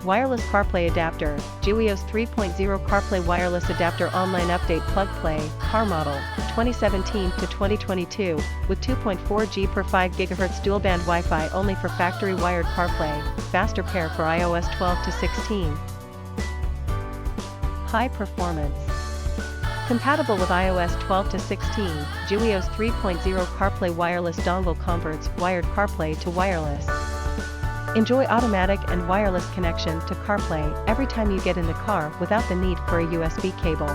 Wireless CarPlay Adapter, Giwios 3.0 CarPlay Wireless Adapter Online Update Plug Play, Car Model, 2017 to 2022, with 2.4G per 5 GHz dual-band Wi-Fi only for factory wired CarPlay, faster pair for iOS 12 to 16. High performance. Compatible with iOS 12 to 16, Giwios 3.0 CarPlay Wireless Dongle converts wired CarPlay to wireless. Enjoy automatic and wireless connection to CarPlay every time you get in the car without the need for a USB cable.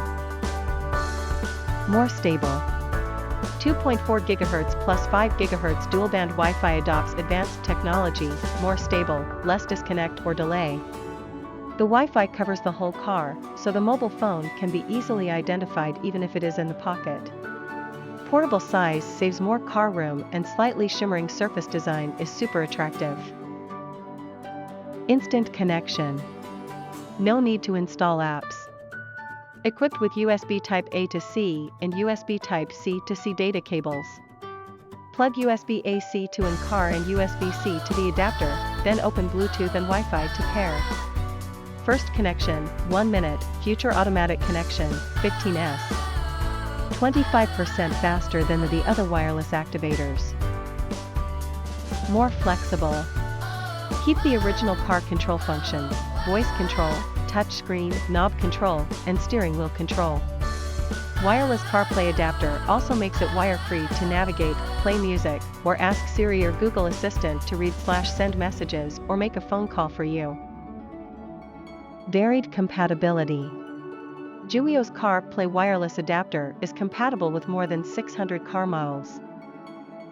More stable. 2.4 GHz plus 5 GHz dual-band Wi-Fi adopts advanced technology, more stable, less disconnect or delay. The Wi-Fi covers the whole car, so the mobile phone can be easily identified even if it is in the pocket. Portable size saves more car room, and slightly shimmering surface design is super attractive. Instant connection. No need to install apps. Equipped with USB Type-A to C and USB Type-C to C data cables. Plug USB-AC to in-car and USB-C to the adapter, then open Bluetooth and Wi-Fi to pair. First connection, 1 minute, future automatic connection, 15s. 25% faster than the other wireless activators. More flexible. Keep the original car control functions, voice control, touchscreen, knob control, and steering wheel control. Wireless CarPlay adapter also makes it wire-free to navigate, play music, or ask Siri or Google Assistant to read/send messages or make a phone call for you. Varied compatibility. Giwios CarPlay wireless adapter is compatible with more than 600 car models.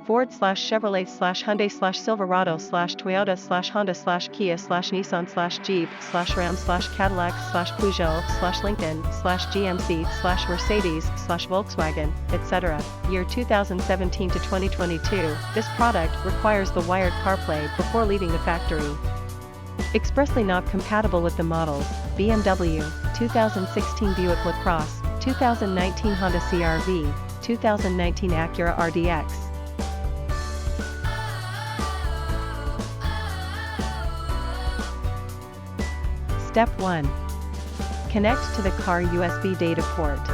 Ford/Chevrolet/Hyundai/Honda/Kia/Nissan/Jeep/Ram/Cadillac/Peugeot/Lincoln/Jeep/Mercedes/Volkswagen, etc. Year 2017 to 2022, this product requires the wired CarPlay before leaving the factory. Expressly not compatible with the models: BMW, 2016 Buick LaCrosse, 2019 Honda CR-V, 2019 Acura RDX. Step 1. Connect to the car USB data port.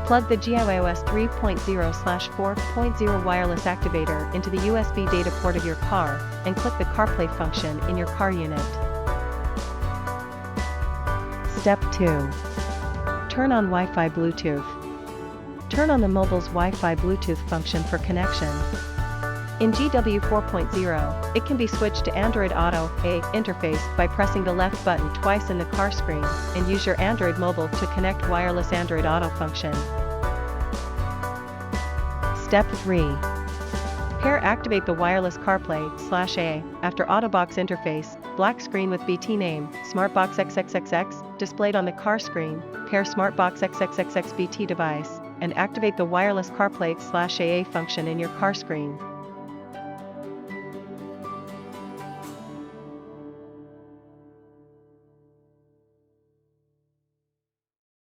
Plug the Giwios 3.0/4.0 wireless activator into the USB data port of your car, and click the CarPlay function in your car unit. Step 2. Turn on Wi-Fi Bluetooth. Turn on the mobile's Wi-Fi Bluetooth function for connection. In GW 4.0, it can be switched to Android Auto A interface by pressing the left button twice in the car screen, and use your Android mobile to connect wireless Android Auto function. Step 3. Pair activate the wireless CarPlay/A after Autobox interface, black screen with BT name, SmartBox XXXX, displayed on the car screen, pair SmartBox XXXX BT device, and activate the wireless CarPlay/AA function in your car screen.